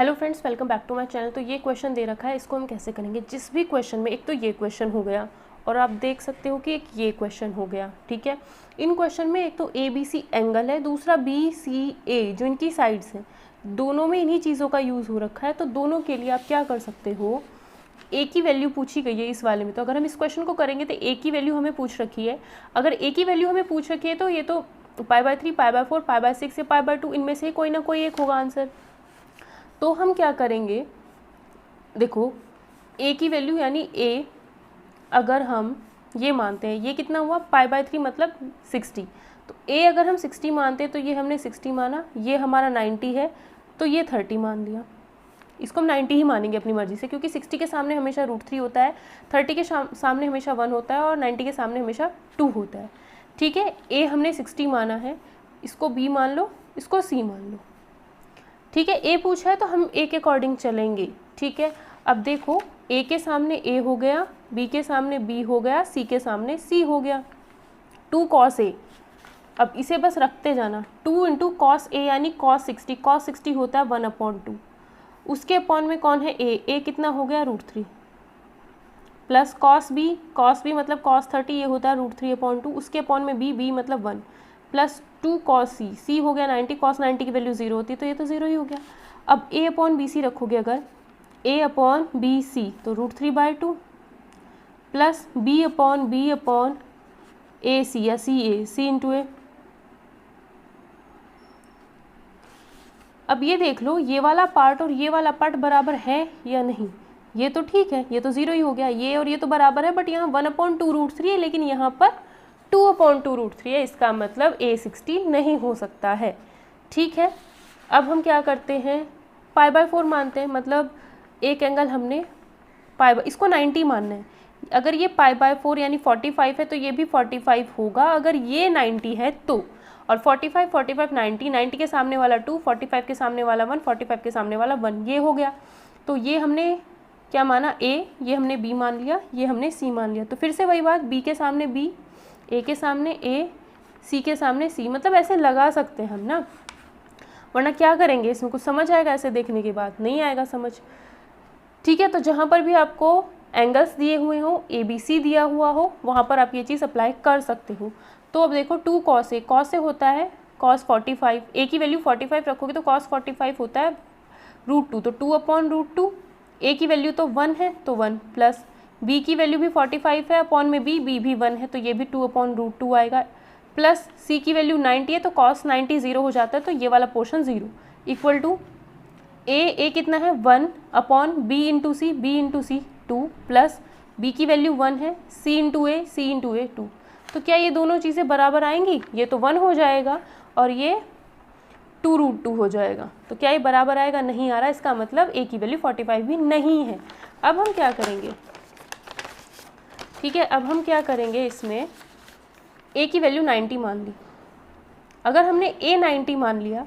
Hello friends, welcome back to my channel. तो ये question दे रखा है, इसको हम कैसे करेंगे। जिस भी क्वेश्चन में, एक तो ये क्वेश्चन हो गया और आप देख सकते हो कि एक ये क्वेश्चन हो गया, ठीक है। इन क्वेश्चन में एक तो ए बी सी एंगल है, दूसरा बी सी ए जो इनकी साइड्स हैं, दोनों में इन्हीं चीज़ों का यूज़ हो रखा है। तो दोनों के लिए आप क्या कर सकते हो, ए की वैल्यू पूछी गई है इस वाले में। तो अगर हम इस क्वेश्चन को करेंगे तो ए की वैल्यू हमें पूछ रखी है। अगर ए की वैल्यू हमें पूछ रखी है तो ये तो π/3, π/4, π/6 या π/2 इनमें से कोई ना कोई एक होगा आंसर। तो हम क्या करेंगे, देखो ए की वैल्यू यानी ए अगर हम ये मानते हैं, ये कितना हुआ π/3 मतलब 60। तो ए अगर हम 60 मानते हैं तो ये हमने 60 माना, ये हमारा 90 है तो ये 30 मान लिया। इसको हम 90 ही मानेंगे अपनी मर्जी से, क्योंकि 60 के सामने हमेशा √3 होता है, 30 के सामने हमेशा 1 होता है और 90 के सामने हमेशा 2 होता है। ठीक है, ए हमने 60 माना है, इसको बी मान लो, इसको सी मान लो। ठीक है, ए पूछा है तो हम ए के अकॉर्डिंग चलेंगे। ठीक है, अब देखो ए के सामने ए हो गया, बी के सामने बी हो गया, सी के सामने सी हो गया। 2 cos ए, अब इसे बस रखते जाना। 2 × cos ए यानी cos 60, cos 60 होता है 1/2। उसके अपॉन में कौन है ए कितना हो गया √3, प्लस cos b मतलब cos 30 ये होता है √3/2। उसके अपॉन में b मतलब 1, प्लस 2 cos c हो गया 90, cos 90 की वैल्यू 0 होती है तो ये तो 0 ही हो गया। अब a/bc रखोगे, अगर a/bc तो √3/2 प्लस b/ac या c × a। अब ये देख लो, ये वाला पार्ट और ये वाला पार्ट बराबर है या नहीं। ये तो ठीक है, ये तो 0 ही हो गया, ये और ये तो बराबर है, बट यहाँ 1/2 √3 है, लेकिन यहाँ पर 2/2 √3 है। इसका मतलब a 60 नहीं हो सकता है। ठीक है, अब हम क्या करते हैं, π/4 मानते हैं, मतलब एक एंगल हमने इसको 90 मानना है। अगर ये π/4 यानी 45 है तो ये भी 45 होगा अगर ये 90 है तो। और 45 90 के सामने वाला 2, 45 के सामने वाला 1, 45 के सामने वाला 1, ये हो गया। तो ये हमने क्या माना, ए, ये हमने बी मान लिया, ये हमने सी मान लिया। तो फिर से वही बात, बी के सामने बी, ए के सामने ए, सी के सामने सी, मतलब ऐसे लगा सकते हैं हम ना, वरना क्या करेंगे, इसमें कुछ समझ आएगा ऐसे देखने के बाद? नहीं आएगा समझ। ठीक है, तो जहाँ पर भी आपको एंगल्स दिए हुए हो, ए बी सी दिया हुआ हो, वहाँ पर आप ये चीज़ अप्लाई कर सकते हो। तो अब देखो 2 cos ए, cos ए होता है cos 45, ए की वैल्यू 45 रखोगे तो cos 45 होता है √2, तो 2/√2। ए की वैल्यू तो 1 है तो 1, प्लस बी की वैल्यू भी 45 है, अपॉन में बी भी 1 है तो ये भी 2/√2 आएगा, प्लस सी की वैल्यू 90 है तो cos 90 0 हो जाता है तो ये वाला पोर्शन 0, इक्वल टू ए कितना है 1/b × c 2, प्लस बी की वैल्यू 1 है, c × a 2। तो क्या ये दोनों चीज़ें बराबर आएंगी? ये तो 1 हो जाएगा और ये 2√2 हो जाएगा। तो क्या ये बराबर आएगा? नहीं आ रहा। इसका मतलब ए की वैल्यू 45 भी नहीं है। अब हम क्या करेंगे, ठीक है, अब हम क्या करेंगे, इसमें ए की वैल्यू 90 मान ली। अगर हमने ए 90 मान लिया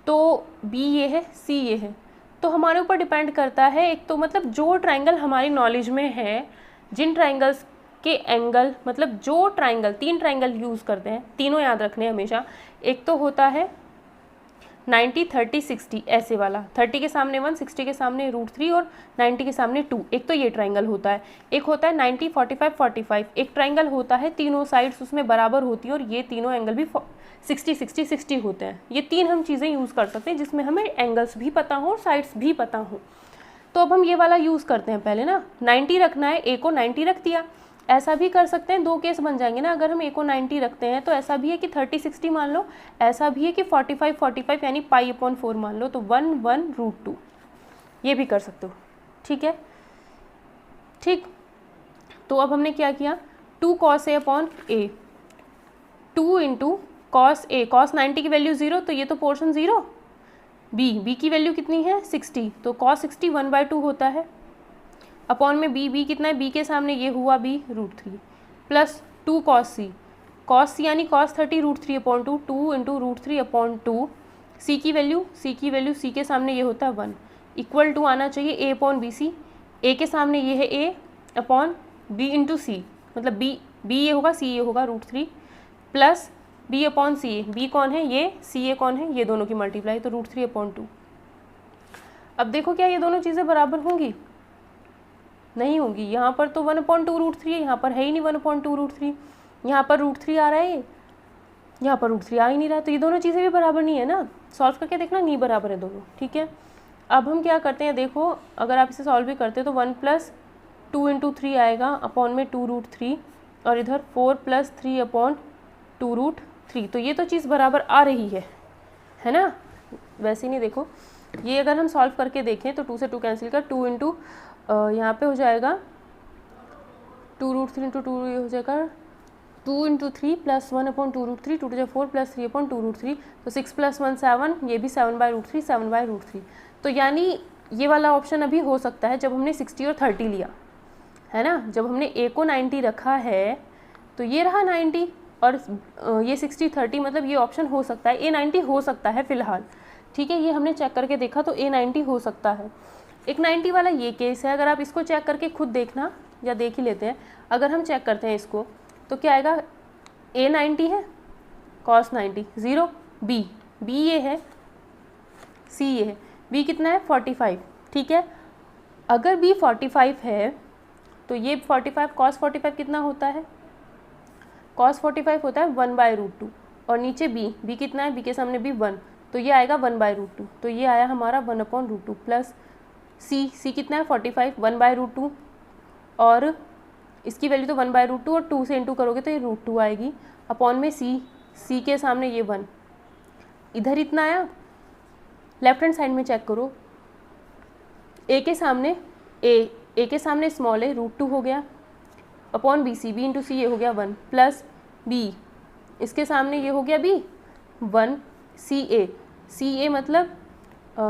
तो बी ये है, सी ये है, तो हमारे ऊपर डिपेंड करता है। एक तो मतलब जो ट्रायंगल हमारी नॉलेज में है, जिन ट्रायंगल्स के एंगल, मतलब जो ट्रायंगल, 3 ट्रायंगल यूज़ करते हैं, तीनों याद रखने हमेशा। एक तो होता है 90 30 60 ऐसे वाला, 30 के सामने 1, 60 के सामने √3 और 90 के सामने 2, एक तो ये ट्रायंगल होता है। एक होता है 90 45 45, एक ट्रायंगल होता है तीनों साइड्स उसमें बराबर होती है और ये तीनों एंगल भी 60 60 60 होते हैं। ये 3 हम चीज़ें यूज़ कर सकते हैं जिसमें हमें एंगल्स भी पता हो और साइड्स भी पता हो। तो अब हम ये वाला यूज़ करते हैं। पहले ना 90 रखना है, ए को 90 रख दिया। ऐसा भी कर सकते हैं, 2 केस बन जाएंगे ना। अगर हम ए को 90 रखते हैं तो ऐसा भी है कि 30 60 मान लो, ऐसा भी है कि 45 45 यानी π/4 मान लो, तो 1/√2 ये भी कर सकते हो। ठीक है, ठीक। तो अब हमने क्या किया, 2 cos a/a, 2 × cos a, cos 90 की वैल्यू 0 तो ये तो पोर्शन 0। बी की वैल्यू कितनी है 60, तो cos 60 1/2 होता है, अपॉन में बी कितना है, बी के सामने ये हुआ b √3, प्लस 2 cos c यानी cos 30 √3/2, 2 × √3/2। सी की वैल्यू सी के सामने ये होता है 1, इक्वल टू आना चाहिए a/bc, ए के सामने ये है a अपॉन b × c, मतलब b ये होगा, c ये होगा √3, प्लस b/c, b कौन है ये, c ये कौन है, ये दोनों की मल्टीप्लाई, तो √3/2। अब देखो क्या ये दोनों चीज़ें बराबर होंगी? नहीं होंगी। यहाँ पर तो 1/2√3 है, यहाँ पर है ही नहीं 1/2√3, यहाँ पर √3 आ रहा है, यहाँ पर √3 आ ही नहीं रहा, तो ये दोनों चीज़ें भी बराबर नहीं है ना। सॉल्व करके देखना, नहीं बराबर है दोनों, ठीक है। अब हम क्या करते हैं, देखो अगर आप इसे सॉल्व भी करते हैं तो 1 + 2 × 3 आएगा अपॉन में 2√3 और इधर 4 + 3/2√3, तो ये तो चीज़ बराबर आ रही है ना। वैसे ही नहीं, देखो ये अगर हम सॉल्व करके देखें तो 2 से 2 कैंसिल कर, 2 × यहाँ पे हो जाएगा 2√3 × 2 ये हो जाएगा 2 × 3 + 1/2√3, 2 × 4 + 3/2√3, तो 6 + 1 7, ये भी 7/√3, 7/√3। तो यानी ये वाला ऑप्शन अभी हो सकता है जब हमने 60 और 30 लिया है ना। जब हमने a को 90 रखा है तो ये रहा 90 और ये 60 30, मतलब ये ऑप्शन हो सकता है, a 90 हो सकता है फ़िलहाल, ठीक है। ये हमने चेक करके देखा तो a 90 हो सकता है। एक 90 वाला ये केस है, अगर आप इसको चेक करके खुद देखना, या देख ही लेते हैं। अगर हम चेक करते हैं इसको तो क्या आएगा, a 90 है, cos 90 0, b ये है, c ये है, b कितना है 45, ठीक है। अगर b 45 है तो ये 45 cos 45 कितना होता है, cos 45 होता है 1/√2, और नीचे b कितना है, b के सामने b 1, तो ये आएगा 1/√2, तो ये आया हमारा 1/√2 प्लस c कितना है 45 1/√2, और इसकी वैल्यू तो 1/√2 और 2 से इंटू करोगे तो ये √2 आएगी अपॉन में c के सामने ये 1, इधर इतना आया। लेफ्ट हैंड साइड में चेक करो, a के सामने के सामने स्मॉल a √2 हो गया अपॉन b × c ये हो गया 1 प्लस b, इसके सामने ये हो गया b 1 ca मतलब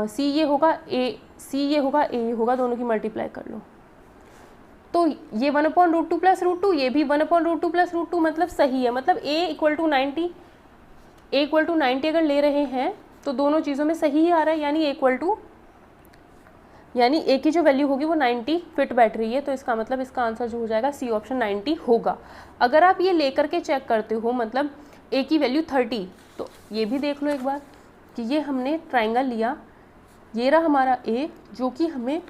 c ये होगा a होगा, दोनों की मल्टीप्लाई कर लो तो ये 1/√2 + √2, ये भी 1/√2 + √2, मतलब सही है। मतलब a = 90 अगर ले रहे हैं तो दोनों चीज़ों में सही ही आ रहा है, यानी a की जो वैल्यू होगी वो 90 फिट बैठ रही है, तो इसका मतलब इसका आंसर जो हो जाएगा सी ऑप्शन 90 होगा। अगर आप ये लेकर के चेक करते हो, मतलब a की वैल्यू 30, तो ये भी देख लो एक बार कि ये हमने ट्राइंगल लिया, ये रहा हमारा a जो कि हमें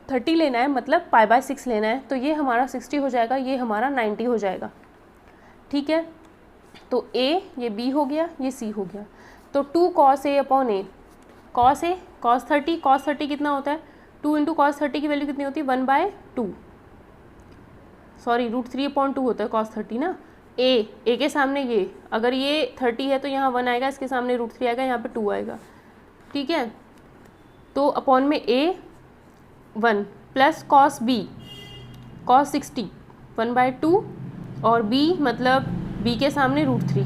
30 लेना है, मतलब π/6 लेना है, तो ये हमारा 60 हो जाएगा, ये हमारा 90 हो जाएगा, ठीक है। तो a ये b हो गया, ये c हो गया, तो 2 cos a upon a, cos 30 कितना होता है, 2 × cos 30 की वैल्यू कितनी होती है 1/2, सॉरी √3/2 होता है cos 30 ना। a के सामने ये, अगर ये 30 है तो यहाँ 1 आएगा, इसके सामने √3 आएगा, यहाँ पे 2 आएगा, ठीक है। तो अपॉन में a 1 plus cos b cos 60 1/2, और b मतलब b के सामने √3,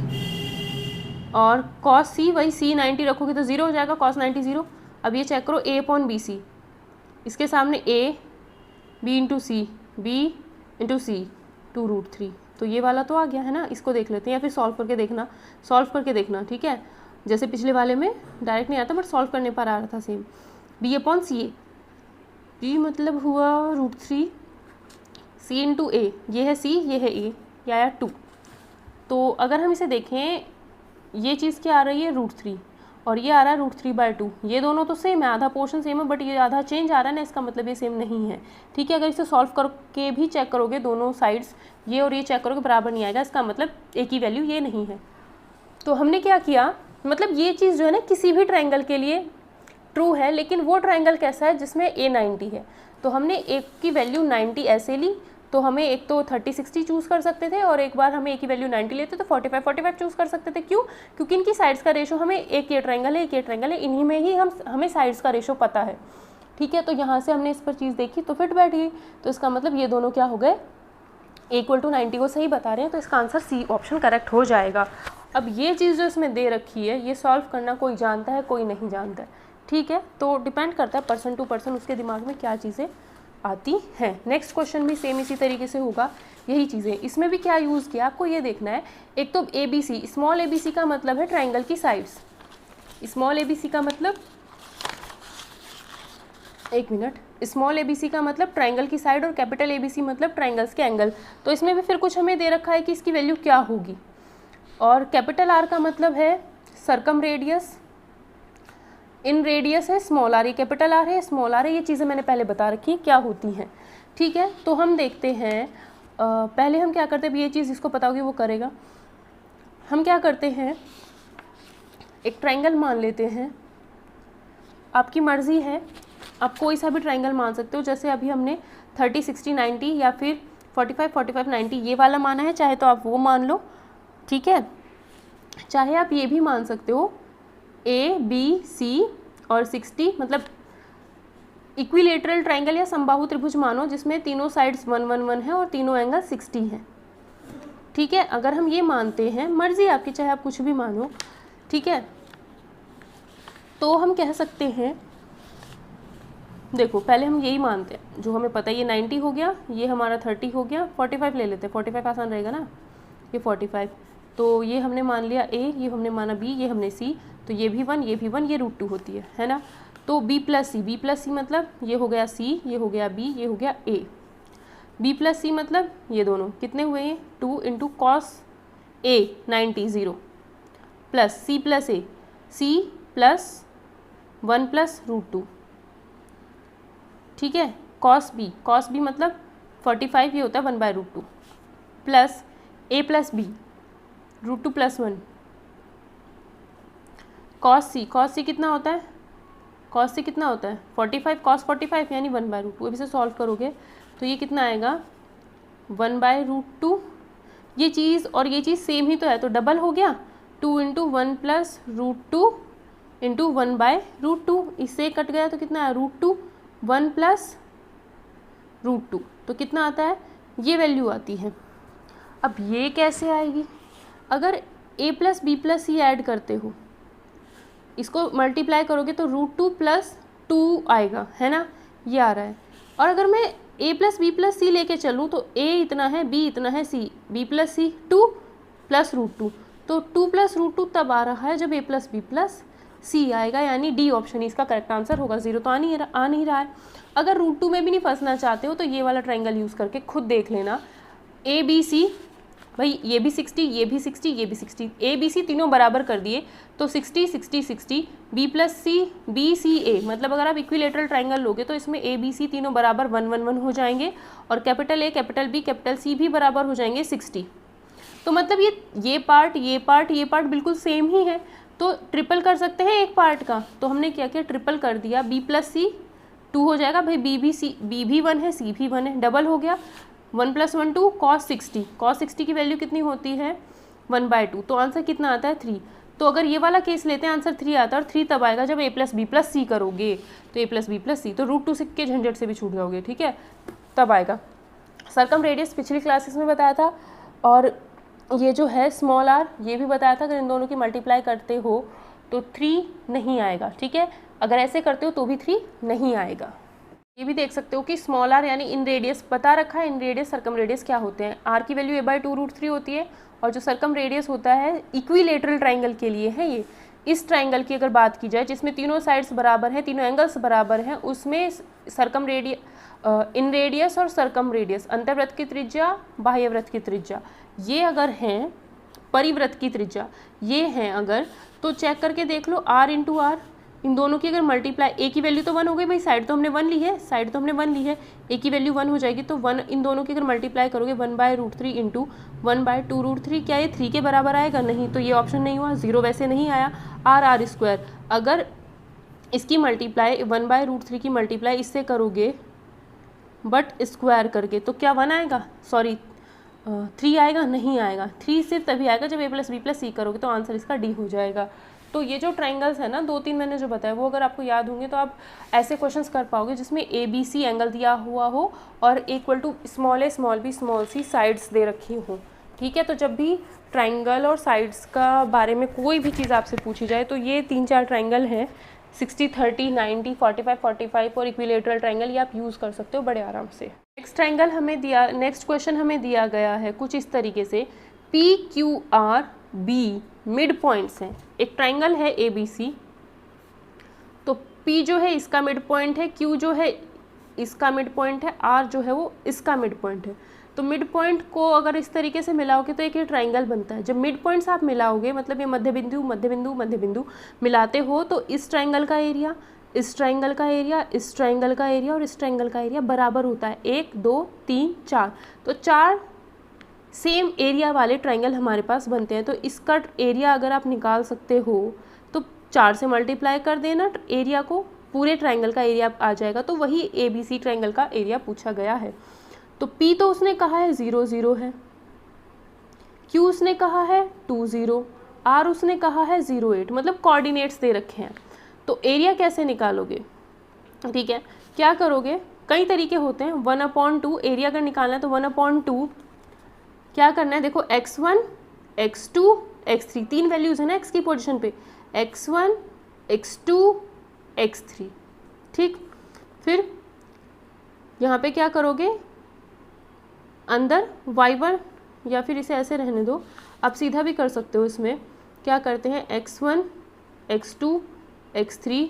और cos c वही c 90 रखोगे तो 0 हो जाएगा, cos 90 0। अब ये चेक करो a अपॉन bc, इसके सामने a b × c 2√3, तो ये वाला तो आ गया है ना। इसको देख लेते हैं, या फिर सॉल्व करके देखना, ठीक है। जैसे पिछले वाले में डायरेक्ट नहीं आता बट सॉल्व करने पर आ रहा था same. b upon c, b मतलब हुआ √3, c × a, ये है c ये है a, ये आया 2। तो अगर हम इसे देखें, ये चीज़ क्या आ रही है √3 और ये आ रहा है √3/2, ये दोनों तो सेम है, आधा पोर्शन सेम है, बट ये आधा चेंज आ रहा है ना, इसका मतलब ये सेम नहीं है, ठीक है। अगर इसे सॉल्व करके भी चेक करोगे दोनों साइड्स, ये और ये चेक करोगे बराबर नहीं आएगा, इसका मतलब a की वैल्यू ये नहीं है। तो हमने क्या किया, मतलब ये चीज़ जो है ना किसी भी ट्रायंगल के लिए ट्रू है, लेकिन वो ट्रायंगल कैसा है जिसमें a 90 है, तो हमने a की वैल्यू 90 ऐसे ली, तो हमें एक तो 30 60 चूज़ कर सकते थे, और एक बार हमें a की वैल्यू 90 लेते तो 45 45 चूज़ कर सकते थे। क्यों? क्योंकि इनकी साइड्स का रेशो हमें, एक ये ट्रायंगल है, इन्हीं में ही हमें साइड्स का रेशो पता है, ठीक है। तो यहाँ से हमने इस पर चीज़ देखी तो फिट बैठ गई, तो इसका मतलब ये दोनों क्या हो गए, a = 90 को सही बता रहे हैं, तो इसका आंसर सी ऑप्शन करेक्ट हो जाएगा। अब ये चीज़ जो इसमें दे रखी है, ये सॉल्व करना कोई जानता है कोई नहीं जानता है, ठीक है। तो डिपेंड करता है पर्सन टू पर्सन, उसके दिमाग में क्या चीज़ें आती हैं। नेक्स्ट क्वेश्चन भी सेम इसी तरीके से होगा, यही चीज़ें। इसमें भी क्या यूज़ किया आपको ये देखना है। एक तो ABC, स्मॉल ABC का मतलब है ट्रायंगल की साइड्स, स्मॉल ABC का मतलब, एक मिनट, स्मॉल ABC का मतलब ट्रायंगल की साइड, और कैपिटल ABC मतलब ट्रायंगल्स के एंगल। तो इसमें भी फिर कुछ हमें दे रखा है कि इसकी वैल्यू क्या होगी, और कैपिटल R का मतलब है सर्कम रेडियस, इन रेडियस है स्मॉल आर, ये कैपिटल आर है, स्मॉल आर है, ये चीज़ें मैंने पहले बता रखी हैं क्या होती हैं, ठीक है। तो हम देखते हैं पहले हम क्या करते हैं, ये चीज़ जिसको पता होगी वो करेगा। हम क्या करते हैं, एक ट्रायंगल मान लेते हैं, आपकी मर्ज़ी है, आप कोई सा भी ट्रायंगल मान सकते हो। जैसे अभी हमने 30 60 90 या फिर 45 45 90 ये वाला माना है, चाहे तो आप वो मान लो, ठीक है। चाहे आप ये भी मान सकते हो A B C और 60, मतलब इक्विलेटरल ट्रायंगल या समबाहु त्रिभुज मानो जिसमें तीनों साइड्स 1 1 1 है और तीनों एंगल 60 हैं, ठीक है। अगर हम ये मानते हैं, मर्जी आपकी, चाहे आप कुछ भी मानो, ठीक है, तो हम कह सकते हैं, देखो पहले हम यही मानते हैं जो हमें पता है, ये 90 हो गया, ये हमारा 30 हो गया, 45 ले लेते हैं, 45 आसान रहेगा ना, ये 45, तो ये हमने मान लिया A, ये हमने माना B, ये हमने C, तो ये भी 1 ये भी 1, ये √2 होती है ना। तो B प्लस C मतलब ये हो गया C, ये हो गया B, ये हो गया A। B प्लस C मतलब ये दोनों कितने हुए हैं, 2 into cos A 90 0 plus C plus A, C plus 1 plus √2, ठीक है। कॉस B मतलब 45, ये होता है 1/√2 plus A plus B √2 plus 1, cos C कितना होता है, कॉस C कितना होता है 45, कॉस 45 यानी 1/√2। अभी से सॉल्व करोगे तो ये कितना आएगा 1/√2। ये चीज़ और ये चीज़ सेम ही तो है, तो डबल हो गया, 2 इंटू 1 प्लस √2 इंटू 1/√2, इससे कट गया तो कितना है √2, 1 प्लस √2, तो कितना आता है, ये वैल्यू आती है। अब ये कैसे आएगी, अगर A plus B plus C add करते हो, इसको मल्टीप्लाई करोगे तो √2 प्लस 2 आएगा, है ना, ये आ रहा है। और अगर मैं A plus B plus C लेके चलूँ तो A इतना है, B इतना है, C, B plus C 2 plus √2, तो 2 प्लस √2 तब आ रहा है जब A plus B plus C आएगा, यानी डी ऑप्शन इसका करेक्ट आंसर होगा। 0 तो आ नहीं रहा है। अगर √2 में भी नहीं फंसना चाहते हो तो ये वाला ट्रायंगल यूज़ करके खुद देख लेना, A B C, भाई ये भी 60, ये भी 60, ये भी 60, A B C तीनों बराबर कर दिए तो 60 60 60, B plus C B C A, मतलब अगर आप इक्विलेटरल ट्रायंगल लोगे तो इसमें A B C तीनों बराबर 1 1 1 हो जाएंगे और capital A capital B capital C भी बराबर हो जाएंगे 60। तो मतलब ये पार्ट बिल्कुल सेम ही है, तो ट्रिपल कर सकते हैं एक पार्ट का। तो हमने क्या किया, ट्रिपल कर दिया, B प्लस C 2 हो जाएगा, भाई B भी 1 है, C भी 1 है, डबल हो गया, 1 प्लस 1 2, कॉस 60 की वैल्यू कितनी होती है 1/2, तो आंसर कितना आता है 3। तो अगर ये वाला केस लेते हैं आंसर 3 आता है, और 3 तब आएगा जब A plus B plus C करोगे, तो A plus B plus C, तो √2 के झंझट से भी छूट जाओगे, ठीक है, तब आएगा। सर्कम रेडियस पिछली क्लासेस में बताया था, और ये जो है स्मॉल r ये भी बताया था, अगर इन दोनों की मल्टीप्लाई करते हो तो 3 नहीं आएगा, ठीक है, अगर ऐसे करते हो तो भी 3 नहीं आएगा। ये भी देख सकते हो कि स्मॉल r यानी इन रेडियस बता रखा है, इन रेडियस सर्कम रेडियस क्या होते हैं, r की वैल्यू A/2√3 होती है, और जो सर्कम रेडियस होता है इक्विलेटरल ट्रायंगल के लिए है ये। इस ट्रायंगल की अगर बात की जाए जिसमें तीनों साइड्स बराबर हैं, तीनों एंगल्स बराबर हैं, उसमें सर्कम इन रेडियस और सर्कम रेडियस, अंतर्वृत्त की त्रिज्या बाह्यवृत्त की त्रिज्या, ये अगर हैं, परिवृत्त की त्रिज्या ये हैं अगर, तो चेक करके देख लो r इंटू आर, इन दोनों की अगर मल्टीप्लाई, A की वैल्यू तो 1 हो गई, भाई साइड तो हमने 1 ली है, A की वैल्यू 1 हो जाएगी, तो 1 इन दोनों की अगर मल्टीप्लाई करोगे 1/√3 इंटू 1/2√3, क्या ये 3 के बराबर आएगा, नहीं, तो ये ऑप्शन नहीं हुआ, 0 वैसे नहीं आया। r², अगर इसकी मल्टीप्लाई 1/√3 की मल्टीप्लाई इससे करोगे बट स्क्वायर करके, तो क्या 1 आएगा, सॉरी 3 आएगा, नहीं आएगा, 3 सिर्फ तभी आएगा जब A plus B plus C करोगे, तो आंसर इसका D हो जाएगा। तो ये जो ट्रायंगल्स है ना 2-3 मैंने जो बताया, वो अगर आपको याद होंगे तो आप ऐसे क्वेश्चंस कर पाओगे जिसमें ABC एंगल दिया हुआ हो और equal to small a small b small c sides दे रखी हो, ठीक है। तो जब भी ट्रायंगल और साइड्स का बारे में कोई भी चीज़ आपसे पूछी जाए तो ये 3-4 ट्रायंगल हैं, 60 30 90 45 45 और इक्विलेटरल ट्रायंगल, ये आप यूज़ कर सकते हो बड़े आराम से। नेक्स्ट क्वेश्चन हमें दिया गया है कुछ इस तरीके से, PQRB मिड पॉइंट्स हैं, एक ट्रायंगल है ABC, तो P जो है इसका मिड पॉइंट है, Q जो है इसका मिड पॉइंट है, आर जो है वो इसका मिड पॉइंट है। तो मिड पॉइंट को अगर इस तरीके से मिलाओगे तो एक ये ट्राइंगल बनता है। जब मिड पॉइंट्स आप मिलाओगे, मतलब ये मध्य बिंदु मध्य बिंदु मध्य बिंदु मिलाते हो, तो इस ट्राइंगल का एरिया, इस ट्राइंगल का एरिया, इस ट्राइंगल का एरिया और इस ट्राइंगल का एरिया बराबर होता है। 1 2 3 4, तो 4 सेम एरिया वाले ट्राइंगल हमारे पास बनते हैं। तो इसका एरिया अगर आप निकाल सकते हो तो 4 से मल्टीप्लाई कर देना एरिया को, पूरे ट्राइंगल का एरिया आ जाएगा। तो वही ABC ट्राइंगल का एरिया पूछा गया है। तो P तो उसने कहा है 0 0 है, Q उसने कहा है 2 0, R उसने कहा है 0 8, मतलब कोऑर्डिनेट्स दे रखे हैं। तो एरिया कैसे निकालोगे? ठीक है, क्या करोगे, कई तरीके होते हैं। 1/2 एरिया अगर निकालना है तो 1/2 क्या करना है, देखो x1 x2 x3 तीन वैल्यूज है ना x की पोजीशन पे, x1 x2 x3, ठीक। फिर यहाँ पे क्या करोगे, अंदर y1, या फिर इसे ऐसे रहने दो, आप सीधा भी कर सकते हो। इसमें क्या करते हैं, x1 x2 x3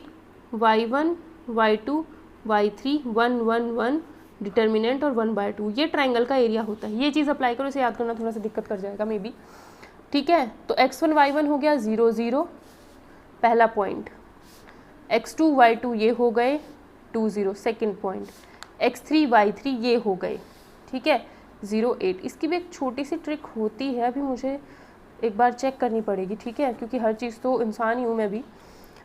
y1 y2 y3 1 1 1 determinant और 1/2, ये ट्राइंगल का एरिया होता है। ये चीज़ अप्लाई करो, इसे याद करना थोड़ा सा दिक्कत कर जाएगा मे बी, ठीक है। तो x1 y1 हो गया 0 0 पहला पॉइंट, x2 y2 ये हो गए 2 0 सेकेंड पॉइंट, x3 y3 ये हो गए, ठीक है 0 8। इसकी भी एक छोटी सी ट्रिक होती है, अभी मुझे एक बार चेक करनी पड़ेगी, ठीक है, क्योंकि हर चीज़ तो इंसान ही हूँ मैं भी,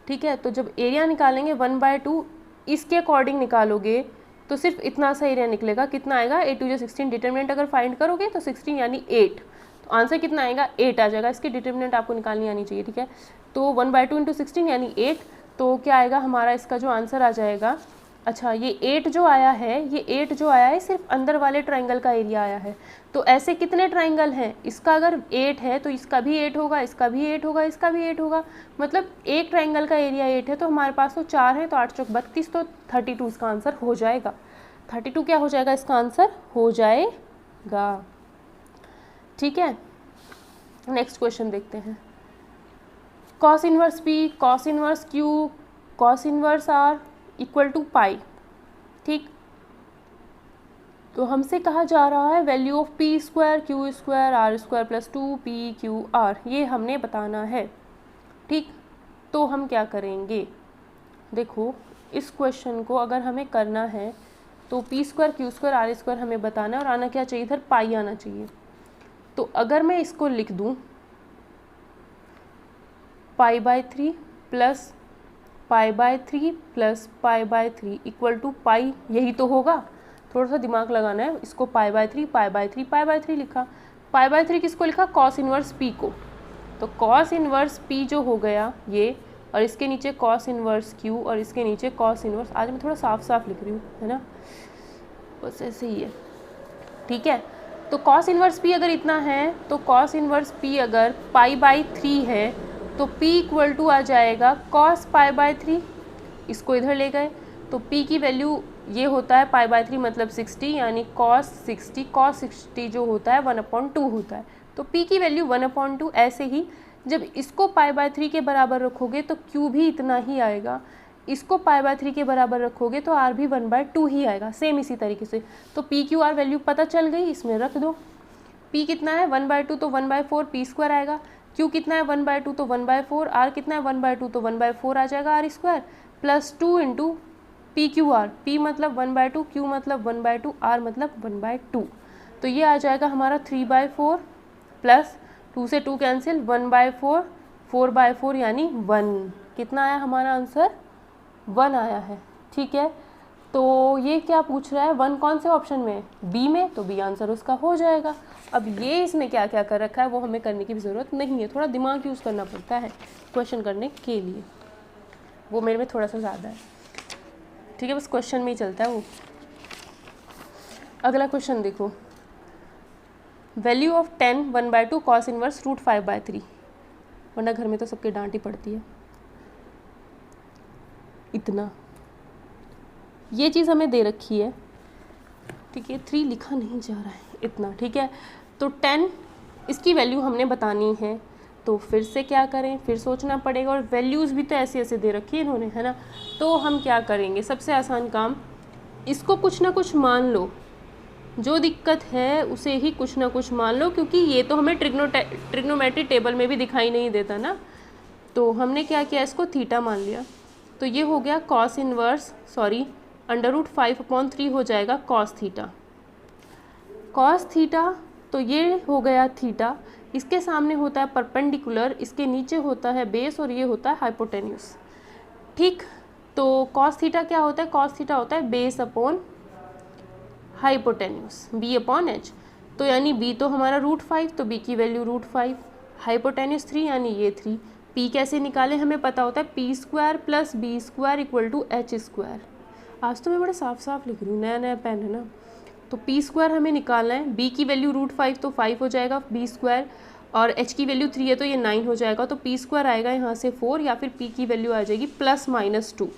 ठीक है। तो जब एरिया निकालेंगे 1/2 इसके अकॉर्डिंग निकालोगे तो सिर्फ इतना सा एरिया निकलेगा। कितना आएगा, 8 2 16, डिटर्मिनेंट अगर फाइंड करोगे तो 16 यानी 8, तो आंसर कितना आएगा 8 आ जाएगा। इसकी डिटर्मिनेंट आपको निकालनी आनी चाहिए, ठीक है। तो 1/2 इंटू 16 यानी 8, तो क्या आएगा हमारा, इसका जो आंसर आ जाएगा, अच्छा ये 8 जो आया है, ये 8 जो आया है सिर्फ अंदर वाले ट्राइंगल का एरिया आया है। तो ऐसे कितने ट्राइंगल हैं, इसका अगर 8 है तो इसका भी 8 होगा, इसका भी 8 होगा, इसका भी 8 होगा, मतलब एक ट्राइंगल का एरिया 8 है। तो हमारे पास तो 4 है, तो 8 चौक 32, तो 32 इसका आंसर हो जाएगा। 32 क्या हो जाएगा, इसका आंसर हो जाएगा, ठीक है। नेक्स्ट क्वेश्चन देखते हैं। Cos inverse P, cos inverse Q, cos inverse R equal to pi, ठीक। तो हमसे कहा जा रहा है value of P square Q square R square plus 2PQR, ये हमने बताना है, ठीक। तो हम क्या करेंगे, देखो इस क्वेश्चन को अगर हमें करना है तो P square Q square R square हमें बताना है, और आना क्या चाहिए, इधर पाई आना चाहिए। तो अगर मैं इसको लिख दूँ π/3 प्लस π/3 प्लस π/3 इक्वल टू पाई, यही तो होगा। थोड़ा सा दिमाग लगाना है, इसको π/3 π/3 π/3 लिखा, π/3 किसको लिखा, कॉस इनवर्स P को। तो कॉस इनवर्स P जो हो गया ये, और इसके नीचे कॉस इनवर्स Q, और इसके नीचे कॉस इनवर्स, आज मैं थोड़ा साफ साफ लिख रही हूँ, है ना, बस ऐसे ही है, ठीक है। तो कॉस इनवर्स P अगर इतना है, तो कॉस इनवर्स P अगर π/3 है तो P इक्वल टू आ जाएगा कॉस π/3, इसको इधर ले गए तो P की वैल्यू ये होता है π/3 मतलब 60, यानी cos 60 जो होता है 1/2 होता है। तो P की वैल्यू 1/2, ऐसे ही जब इसको π/3 के बराबर रखोगे तो Q भी इतना ही आएगा, इसको π/3 के बराबर रखोगे तो R भी 1/2 ही आएगा, सेम इसी तरीके से। तो PQR वैल्यू पता चल गई, इसमें रख दो। P कितना है 1/2, तो 1/4 P स्क्वायर आएगा, Q कितना है 1/2 तो 1/4, R कितना है 1/2 तो 1/4 आ जाएगा R square, plus 2 into PQR, P मतलब 1/2, Q मतलब 1/2, R मतलब 1/2। तो ये आ जाएगा हमारा 3/4 प्लस 2 से 2 कैंसिल, 1/4 4/4 यानी 1। कितना आया हमारा आंसर, 1 आया है, ठीक है। तो ये क्या पूछ रहा है, 1 कौन से ऑप्शन में, बी में, तो बी आंसर उसका हो जाएगा। अब ये इसमें क्या क्या कर रखा है वो हमें करने की भी ज़रूरत नहीं है, थोड़ा दिमाग यूज़ करना पड़ता है क्वेश्चन करने के लिए, वो मेरे में थोड़ा सा ज़्यादा है, ठीक है, बस क्वेश्चन में ही चलता है वो। अगला क्वेश्चन देखो, वैल्यू ऑफ 10 1/2 कॉस इनवर्स √5/3, वरना घर में तो सबके डांट ही पड़ती है। इतना ये चीज़ हमें दे रखी है, ठीक है, 3 लिखा नहीं जा रहा है, इतना, ठीक है। तो 10 इसकी वैल्यू हमने बतानी है, तो फिर से क्या करें, फिर सोचना पड़ेगा, और वैल्यूज़ भी तो ऐसे ऐसे दे रखी है इन्होंने, है ना। तो हम क्या करेंगे, सबसे आसान काम इसको कुछ ना कुछ मान लो, जो दिक्कत है उसे ही कुछ ना कुछ मान लो, क्योंकि ये तो हमें ट्रिग्नोमेट्री टेबल में भी दिखाई नहीं देता ना। तो हमने क्या किया, इसको थीटा मान लिया। तो ये हो गया कॉस इनवर्स, सॉरी √5/3 हो जाएगा कॉस थीटा। कॉस थीटा, तो ये हो गया थीटा, इसके सामने होता है परपेंडिकुलर, इसके नीचे होता है बेस और ये होता है हाइपोटेन्यूस। ठीक, तो कॉस थीटा क्या होता है, कॉस थीटा होता है बेस अपॉन हाइपोटेन्यूस, b/h। तो यानी b तो हमारा √5, तो b की वैल्यू √5, हाइपोटेन्यूस 3 यानी ये 3। p कैसे निकालें, हमें पता होता है p² + b² = h²। आज तो मैं बड़े साफ साफ लिख रही हूँ, नया नया पेन है ना। तो p² हमें निकालना है, b की वैल्यू √5 तो 5 हो जाएगा b², और h की वैल्यू 3 है तो ये 9 हो जाएगा। तो p² आएगा यहाँ से 4, या फिर p की वैल्यू आ जाएगी +-2।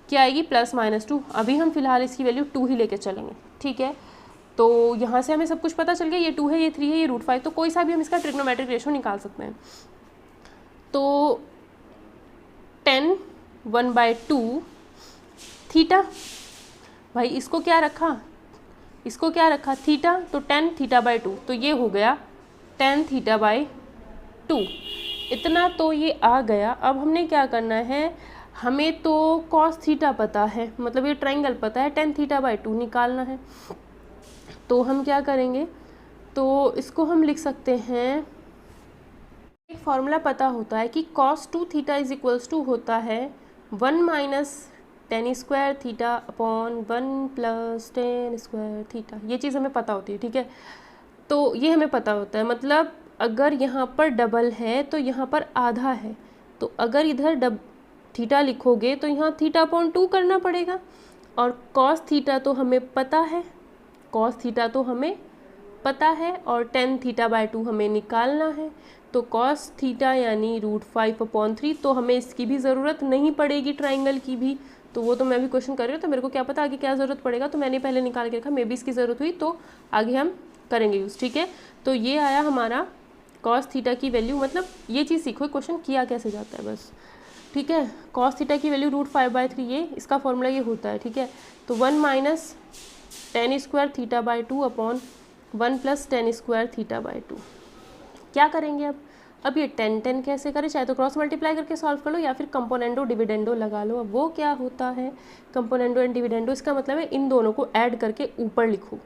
क्या आएगी, +-2। अभी हम फिलहाल इसकी वैल्यू 2 ही लेके चलेंगे, ठीक है। तो यहाँ से हमें सब कुछ पता चल गया, ये 2 है, ये 3 है, ये √5, तो कोई सा भी हम इसका ट्रिग्नोमेट्रिक रेशियो निकाल सकते हैं। तो 10 1/2 थीटा, भाई इसको क्या रखा, इसको क्या रखा थीटा, तो 10 θ/2, तो ये हो गया 10 θ/2। इतना तो ये आ गया। अब हमने क्या करना है, हमें तो cos थीटा पता है, मतलब ये ट्रायंगल पता है, 10 θ/2 निकालना है। तो हम क्या करेंगे, तो इसको हम लिख सकते हैं, एक फॉर्मूला पता होता है कि cos 2 थीटा = होता है 1 - tan² theta upon 1 + tan² theta. ये चीज़ हमें पता होती है, ठीक है। तो ये हमें पता होता है, मतलब अगर यहाँ पर डबल है तो यहाँ पर आधा है, तो अगर इधर थीटा लिखोगे तो यहाँ θ/2 करना पड़ेगा। और cos थीटा तो हमें पता है, cos थीटा तो हमें पता है, और 10 θ/2 हमें निकालना है। तो cos थीटा यानी √5/3, तो हमें इसकी भी ज़रूरत नहीं पड़ेगी, ट्राइंगल की भी। तो वो तो मैं भी क्वेश्चन कर रही हूँ, तो मेरे को क्या पता आगे क्या ज़रूरत पड़ेगा, तो मैंने पहले निकाल के रखा, मे बी इसकी ज़रूरत हुई तो आगे हम करेंगे यूज़, ठीक है। तो ये आया हमारा cos थीटा की वैल्यू, मतलब ये चीज़ सीखो क्वेश्चन किया कैसे जाता है बस, ठीक है। cos थीटा की वैल्यू √5/3, ये इसका फॉर्मूला ये होता है, ठीक है। तो 1 - tan² θ/2 अपॉन 1 + tan² θ/2। क्या करेंगे अब ये 10 कैसे करें, चाहे तो क्रॉस मल्टीप्लाई करके सॉल्व कर लो, या फिर कंपोनेंडो डिविडेंडो लगा लो। अब वो क्या होता है कंपोनेंडो एंड डिविडेंडो, इसका मतलब है इन दोनों को ऐड करके ऊपर लिखो,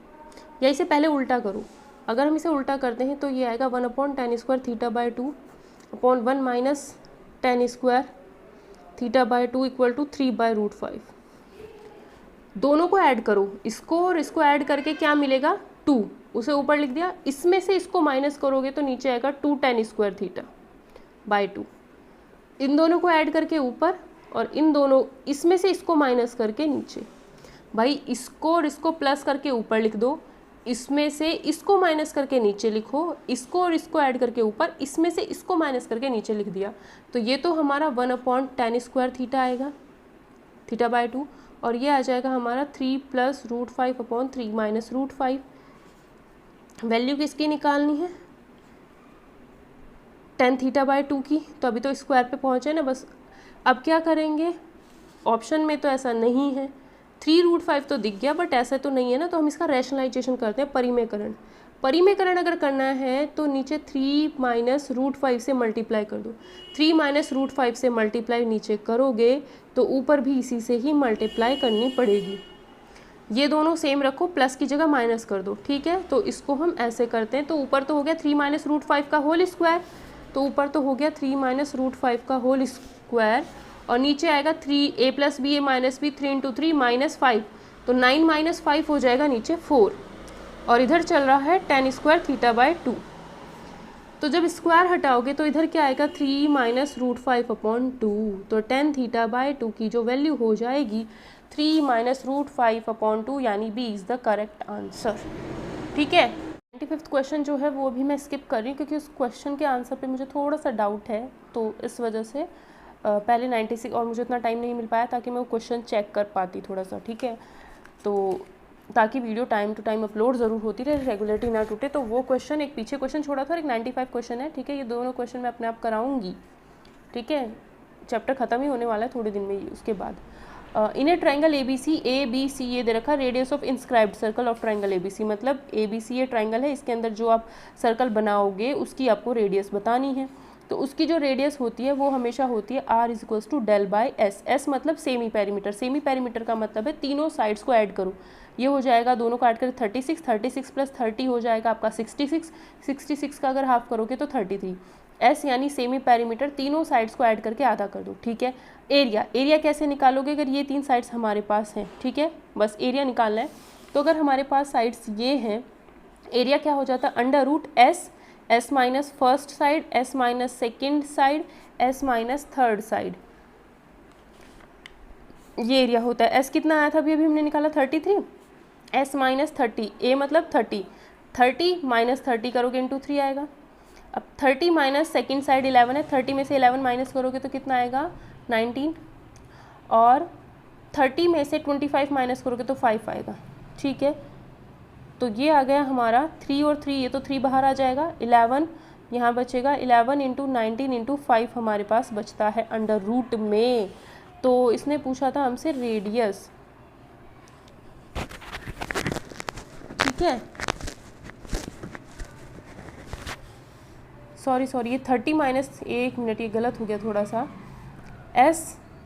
या इसे पहले उल्टा करो। अगर हम इसे उल्टा करते हैं तो ये आएगा 1/tan² θ/2 अपॉन 1 - tan² θ/2 = 3/√5। दोनों को ऐड करो, इसको और इसको ऐड करके क्या मिलेगा, 2, उसे ऊपर लिख दिया। इसमें से इसको माइनस करोगे तो नीचे आएगा 2 tan² θ/2। इन दोनों को ऐड करके ऊपर, और इन दोनों, इसमें से इसको माइनस करके नीचे। भाई इसको और इसको प्लस करके ऊपर लिख दो, इसमें से इसको माइनस करके नीचे लिखो, इसको और इसको ऐड करके ऊपर, इसमें से इसको माइनस करके नीचे लिख दिया। तो ये तो हमारा 1/tan² थीटा आएगा θ/2, और ये आ जाएगा हमारा 3 + √5/3 - √5। वैल्यू किसकी निकालनी है, tan θ/2 की। तो अभी तो स्क्वायर पे पहुँचे ना बस। अब क्या करेंगे, ऑप्शन में तो ऐसा नहीं है, 3√5 तो दिख गया, बट ऐसा तो नहीं है ना, तो हम इसका रैशनलाइजेशन करते हैं, परिमेयकरण। परिमेयकरण अगर करना है तो नीचे 3 - √5 से मल्टीप्लाई कर दो। 3 - √5 से मल्टीप्लाई नीचे करोगे तो ऊपर भी इसी से ही मल्टीप्लाई करनी पड़ेगी। ये दोनों सेम रखो, प्लस की जगह माइनस कर दो, ठीक है। तो इसको हम ऐसे करते हैं, तो ऊपर तो हो गया 3 - √5 का होल स्क्वायर, तो ऊपर तो हो गया 3 - √5 का होल स्क्वायर, और नीचे आएगा 3a + b a - b 3 × 3 - 5, तो 9 - 5 हो जाएगा नीचे 4, और इधर चल रहा है tan² θ/2। तो जब स्क्वायर हटाओगे तो इधर क्या आएगा 3 - √5/2, तो tan θ/2 की जो वैल्यू हो जाएगी 3 - √5/2, यानी B is the correct answer, ठीक है। 95th क्वेश्चन जो है वो भी मैं स्किप कर रही हूँ, क्योंकि उस क्वेश्चन के आंसर पे मुझे थोड़ा सा डाउट है, तो इस वजह से पहले 96, और मुझे उतना टाइम नहीं मिल पाया ताकि मैं वो क्वेश्चन चेक कर पाती थोड़ा सा, ठीक है। तो ताकि video time to time upload ज़रूर होती रहे, रेगुलरिटी ना टूटे। तो वो क्वेश्चन, एक पीछे क्वेश्चन छोड़ा था और एक 95 क्वेश्चन है, ठीक है। ये दोनों क्वेश्चन मैं अपने आप कराऊंगी, ठीक है। चैप्टर ख़त्म ही होने वाला है थोड़े दिन में ही उसके बाद। इन ए ट्राइंगल ABC ये दे रखा, radius of inscribed circle of triangle ABC, मतलब ABC ये ट्राइंगल है, इसके अंदर जो आप सर्कल बनाओगे उसकी आपको रेडियस बतानी है। तो उसकी जो रेडियस होती है वो हमेशा होती है R = del/S। S मतलब सेमी पेरीमीटर, सेमी पेरीमीटर का मतलब है तीनों साइड्स को ऐड करो, ये हो जाएगा दोनों को ऐड कर 36, 36 + 30 हो जाएगा आपका 66, 66 का अगर हाफ करोगे तो 33। S यानी सेमी पेरीमीटर, तीनों साइड्स को ऐड करके आधा कर दो, ठीक है। एरिया, एरिया कैसे निकालोगे अगर ये 3 साइड्स हमारे पास हैं, ठीक है, बस एरिया निकालना है। तो अगर हमारे पास साइड्स ये हैं, एरिया क्या हो जाता है √S, S minus first side, S minus second side, S minus third side, ये एरिया होता है। S कितना आया था अभी हमने निकाला 33, S माइनस 30, A मतलब 30, 30 माइनस 30 करोगे इंटू 3 आएगा। अब 30 माइनस सेकेंड साइड 11 है, 30 में से 11 माइनस करोगे तो कितना आएगा 19, और 30 में से 25 माइनस करोगे तो 5 आएगा, ठीक है। तो ये आ गया हमारा 3 और 3, ये तो 3 बाहर आ जाएगा, 11 यहाँ बचेगा, 11 × 19 × 5 हमारे पास बचता है अंडर रूट में। तो इसने पूछा था हमसे रेडियस, ठीक है। सॉरी ये 30 माइनस, एक मिनट ये गलत हो गया थोड़ा सा, S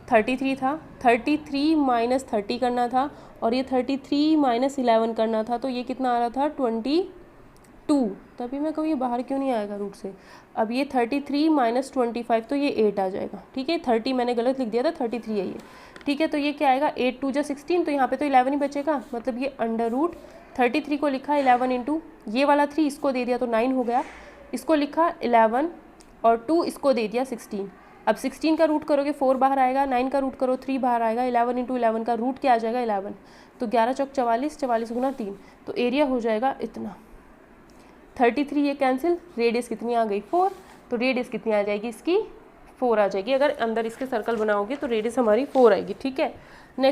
33 था, 33 माइनस 30 करना था, और ये 33 माइनस 11 करना था, तो ये कितना आ रहा था 22। तभी मैं कहूँ ये बाहर क्यों नहीं आएगा रूट से। अब ये 33 माइनस 25 तो ये 8 आ जाएगा, ठीक है। 30 मैंने गलत लिख दिया था, 33 है ये, ठीक है। तो ये क्या आएगा 8 2 × 16, तो यहाँ पे तो 11 ही बचेगा, मतलब ये अंडर रूट 33 को लिखा 11 इंटू ये वाला 3 इसको दे दिया तो 9 हो गया, इसको लिखा 11 और 2 इसको दे दिया 16। अब 16 का रूट करोगे 4 बाहर आएगा, 9 का रूट करो 3 बाहर आएगा, 11 × 11 का रूट क्या आ जाएगा 11, तो 11 चौक 44, 44 × 3, तो एरिया हो जाएगा इतना। 33 ये कैंसिल, रेडियस कितनी आ गई 4, तो रेडियस कितनी आ जाएगी इसकी 4 आ जाएगी। अगर अंदर इसके सर्कल बनाओगे तो रेडियस हमारी 4 आएगी, ठीक है। नेक्स्ट